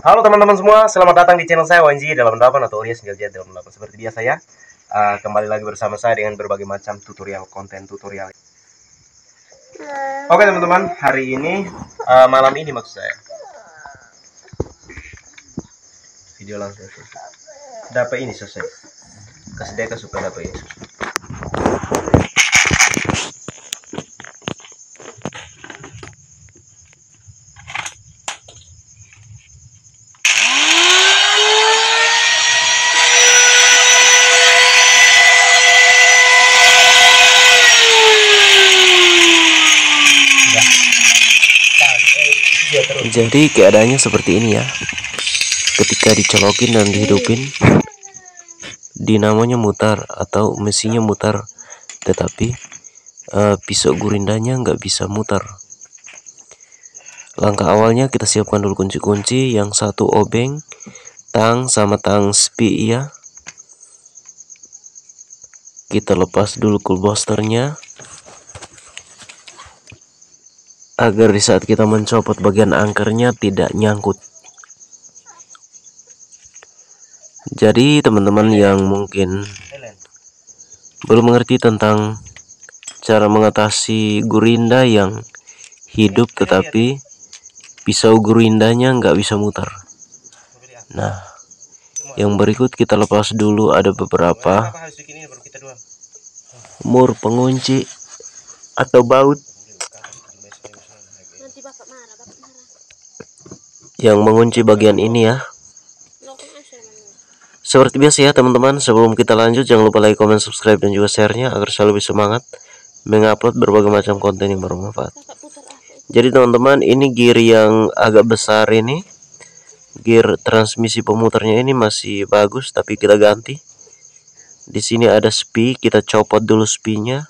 Halo teman-teman semua, selamat datang di channel saya Wanji dalam 8 atau Orias dalam 8. Seperti biasa ya, kembali lagi bersama saya dengan berbagai macam tutorial, konten tutorial. Oke teman-teman, hari ini, malam ini maksud saya, video langsung dapat ini selesai, kasih deka supaya dapat ini. Jadi keadaannya seperti ini ya. Ketika dicolokin dan dihidupin, dinamonya mutar atau mesinnya mutar, tetapi pisau gurindanya nggak bisa mutar. Langkah awalnya kita siapkan dulu kunci-kunci, yang satu obeng, tang sama tang spi ya. Kita lepas dulu coolbusternya agar di saat kita mencopot bagian angkernya tidak nyangkut. Jadi teman-teman yang mungkin belum mengerti tentang cara mengatasi gurinda yang hidup tetapi pisau gurindanya nggak bisa mutar. Nah, yang berikut kita lepas dulu ada beberapa mur pengunci atau baut yang mengunci bagian ini ya. Seperti biasa ya teman-teman, sebelum kita lanjut jangan lupa like, comment, subscribe dan juga share-nya agar selalu lebih semangat mengupload berbagai macam konten yang bermanfaat. Jadi teman-teman, ini gear yang agak besar ini, gear transmisi pemutarnya ini masih bagus tapi kita ganti. Di sini ada spi, kita copot dulu spinya.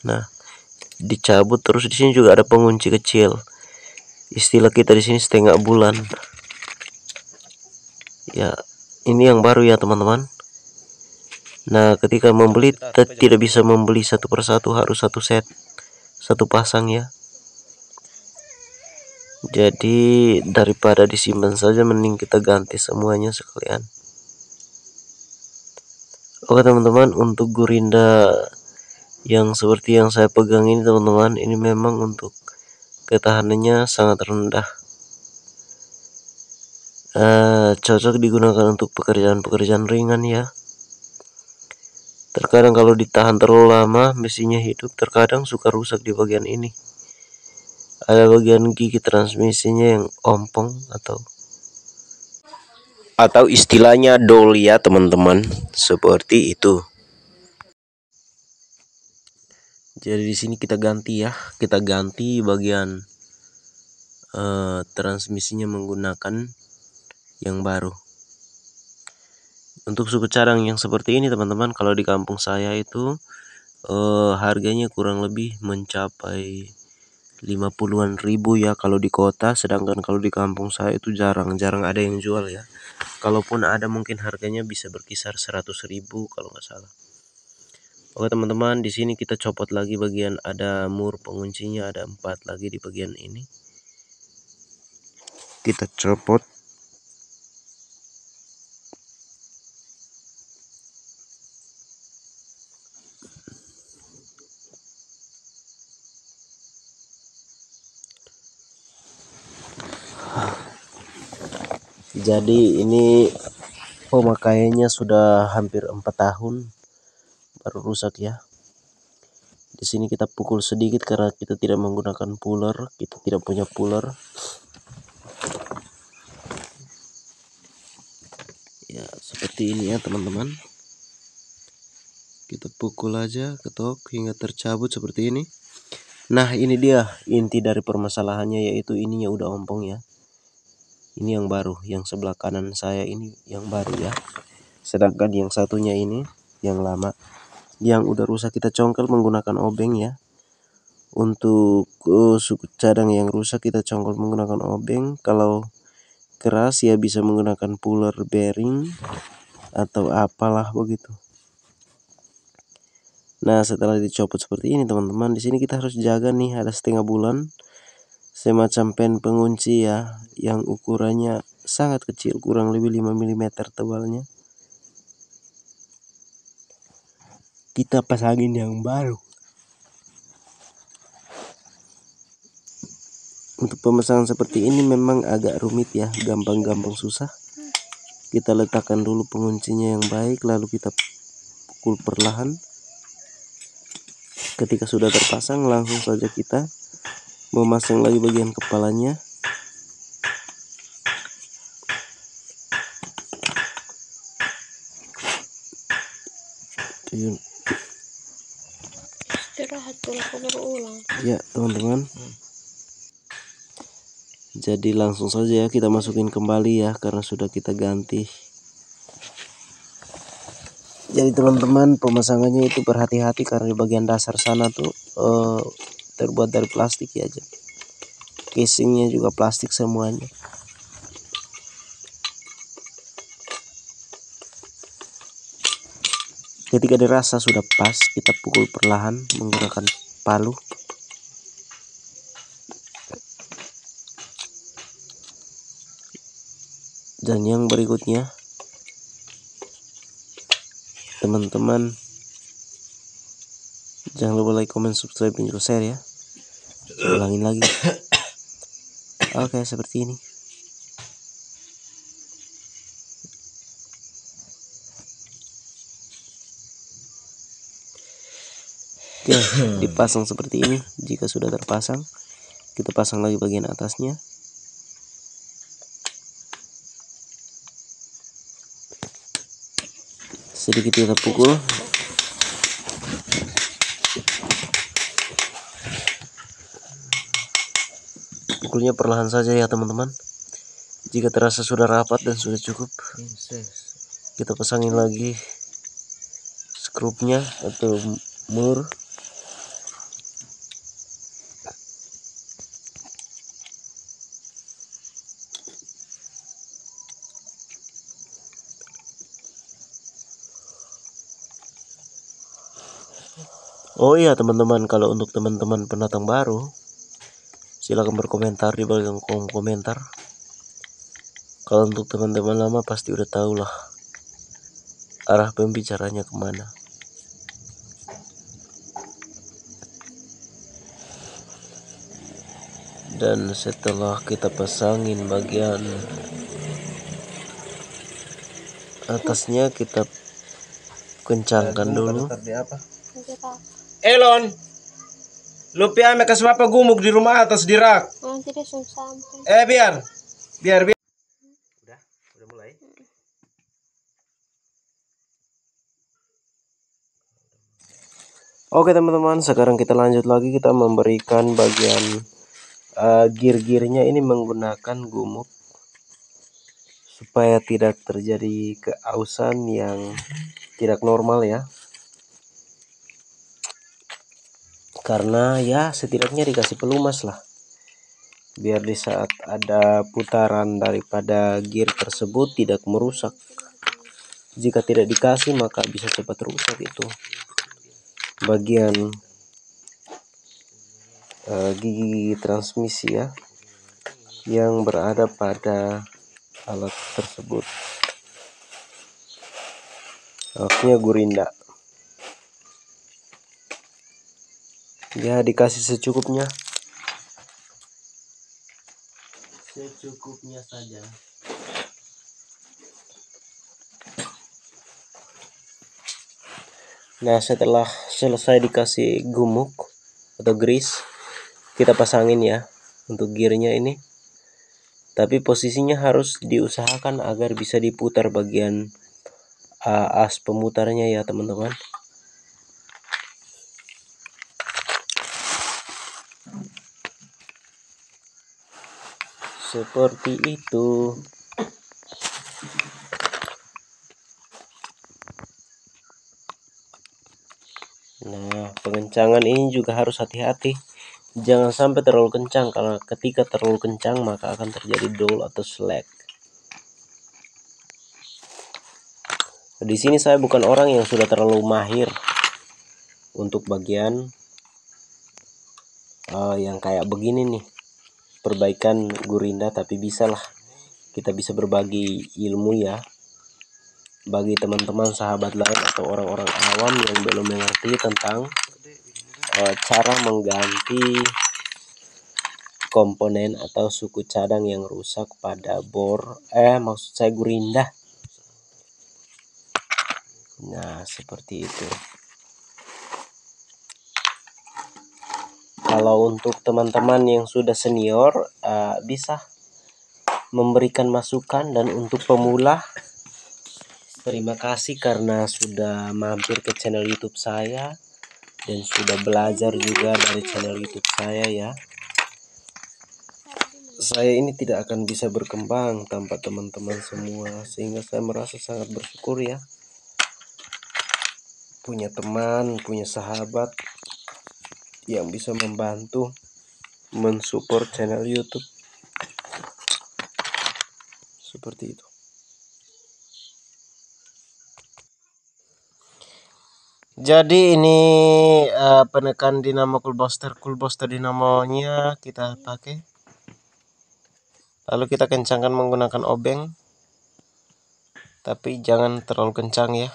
Nah, dicabut, terus di sini juga ada pengunci kecil. Istilah kita di sini setengah bulan. Ya, ini yang baru ya teman-teman. Nah, ketika membeli tidak bisa membeli satu persatu, harus satu set, satu pasang ya. Jadi daripada disimpan saja, mending kita ganti semuanya sekalian. Oke teman-teman, untuk gurinda yang seperti yang saya pegang ini teman-teman, ini memang untuk ketahanannya sangat rendah. Cocok digunakan untuk pekerjaan-pekerjaan ringan ya. Terkadang kalau ditahan terlalu lama mesinnya hidup, terkadang suka rusak di bagian ini. Ada bagian gigi transmisinya yang ompong atau istilahnya dol ya teman-teman, seperti itu. Jadi di sini kita ganti ya, kita ganti bagian transmisinya menggunakan yang baru. Untuk suku cadang yang seperti ini teman-teman, kalau di kampung saya itu harganya kurang lebih mencapai 50-an ribu ya kalau di kota, sedangkan kalau di kampung saya itu jarang ada yang jual ya. Kalaupun ada mungkin harganya bisa berkisar 100 ribu kalau nggak salah. Oke teman-teman, di sini kita copot lagi bagian ada mur penguncinya, ada 4 lagi di bagian ini. Kita copot. Jadi ini pemakaiannya sudah hampir 4 tahun baru rusak ya. Di sini kita pukul sedikit karena kita tidak menggunakan puller, kita tidak punya puller. Ya, seperti ini ya teman-teman. Kita pukul aja, ketok hingga tercabut seperti ini. Nah, ini dia inti dari permasalahannya, yaitu ininya udah ompong ya. Ini yang baru, yang sebelah kanan saya ini yang baru ya. Sedangkan yang satunya ini yang lama, yang udah rusak kita congkel menggunakan obeng ya. Untuk suku cadang yang rusak kita congkel menggunakan obeng. Kalau keras ya bisa menggunakan puller bearing atau apalah begitu. Nah, setelah dicopot seperti ini teman-teman, di sini kita harus jaga nih, ada setengah bulan semacam pen pengunci ya, yang ukurannya sangat kecil, kurang lebih 5 mm tebalnya. Kita pasangin yang baru. Untuk pemasangan seperti ini memang agak rumit ya, gampang-gampang susah. Kita letakkan dulu penguncinya yang baik, lalu kita pukul perlahan. Ketika sudah terpasang, langsung saja kita memasang lagi bagian kepalanya. Istirahat dulu, aku baru ulang. Ya teman-teman, jadi langsung saja ya kita masukin kembali ya, karena sudah kita ganti. Jadi teman-teman, pemasangannya itu berhati-hati karena di bagian dasar sana tuh terbuat dari plastik ya, casingnya juga plastik semuanya. Ketika dirasa sudah pas, kita pukul perlahan menggunakan palu. Dan yang berikutnya, teman-teman jangan lupa like, comment, subscribe, dan juga share ya. Ulangin lagi. Oke, seperti ini. Oke, dipasang seperti ini. Jika sudah terpasang, kita pasang lagi bagian atasnya. Sedikit kita pukul. Pukulnya perlahan saja ya teman-teman. Jika terasa sudah rapat dan sudah cukup, kita pasangin lagi skrupnya atau mur. Oh iya teman-teman, kalau untuk teman-teman pendatang baru, silahkan berkomentar di bagian kolom komentar. Kalau untuk teman-teman lama pasti udah tahu lah arah pembicaranya kemana. Dan setelah kita pasangin bagian atasnya, kita kencangkan dulu. Elon, lu piame kasih apa gumuk di rumah atas di rak? Oh, tidak sampai. Biar. Udah mulai. Oke teman-teman, sekarang kita lanjut lagi, kita memberikan bagian gear-gearnya ini menggunakan gumuk supaya tidak terjadi keausan yang tidak normal ya. Karena ya setidaknya dikasih pelumas lah, biar di saat ada putaran daripada gear tersebut tidak merusak. Jika tidak dikasih maka bisa cepat rusak itu bagian gigi transmisi ya, yang berada pada alat tersebut. Alatnya gurinda. Ya dikasih secukupnya. Secukupnya saja. Nah, setelah selesai dikasih gumuk atau grease, kita pasangin ya untuk gearnya ini. Tapi posisinya harus diusahakan agar bisa diputar bagian as pemutarnya ya teman-teman. Seperti itu. Nah, pengencangan ini juga harus hati-hati. Jangan sampai terlalu kencang, karena ketika terlalu kencang maka akan terjadi dull atau slack. Di sini saya bukan orang yang sudah terlalu mahir untuk bagian yang kayak begini nih. perbaikan gurinda, tapi bisalah kita bisa berbagi ilmu ya bagi teman-teman sahabat lain atau orang-orang awam yang belum mengerti tentang cara mengganti komponen atau suku cadang yang rusak pada maksud saya gurinda. Nah, seperti itu. Kalau untuk teman-teman yang sudah senior bisa memberikan masukan, dan untuk pemula terima kasih karena sudah mampir ke channel YouTube saya dan sudah belajar juga dari channel YouTube saya ya. Saya ini tidak akan bisa berkembang tanpa teman-teman semua, sehingga saya merasa sangat bersyukur ya punya teman, punya sahabat yang bisa membantu mensupport channel YouTube seperti itu. Jadi ini penekan dinamo cool booster dinamonya kita pakai. Lalu kita kencangkan menggunakan obeng, tapi jangan terlalu kencang ya.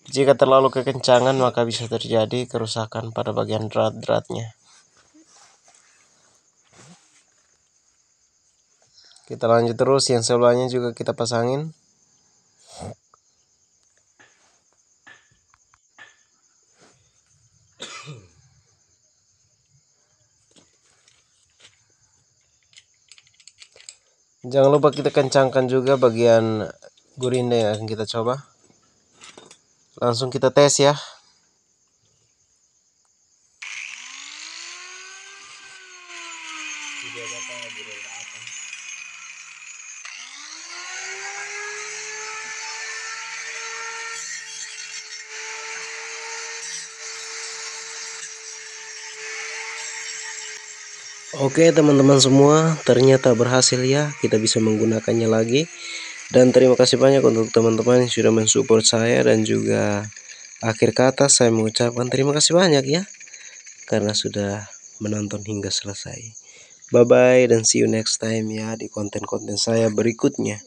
Jika terlalu kekencangan maka bisa terjadi kerusakan pada bagian drat-dratnya. Kita lanjut terus, yang sebelahnya juga kita pasangin. Jangan lupa kita kencangkan juga bagian gurinda yang akan kita coba. Langsung kita tes ya. Oke teman-teman semua, ternyata berhasil ya, kita bisa menggunakannya lagi. Dan terima kasih banyak untuk teman-teman yang sudah mensupport saya, dan juga akhir kata saya mengucapkan terima kasih banyak ya karena sudah menonton hingga selesai. Bye bye dan see you next time ya di konten-konten saya berikutnya.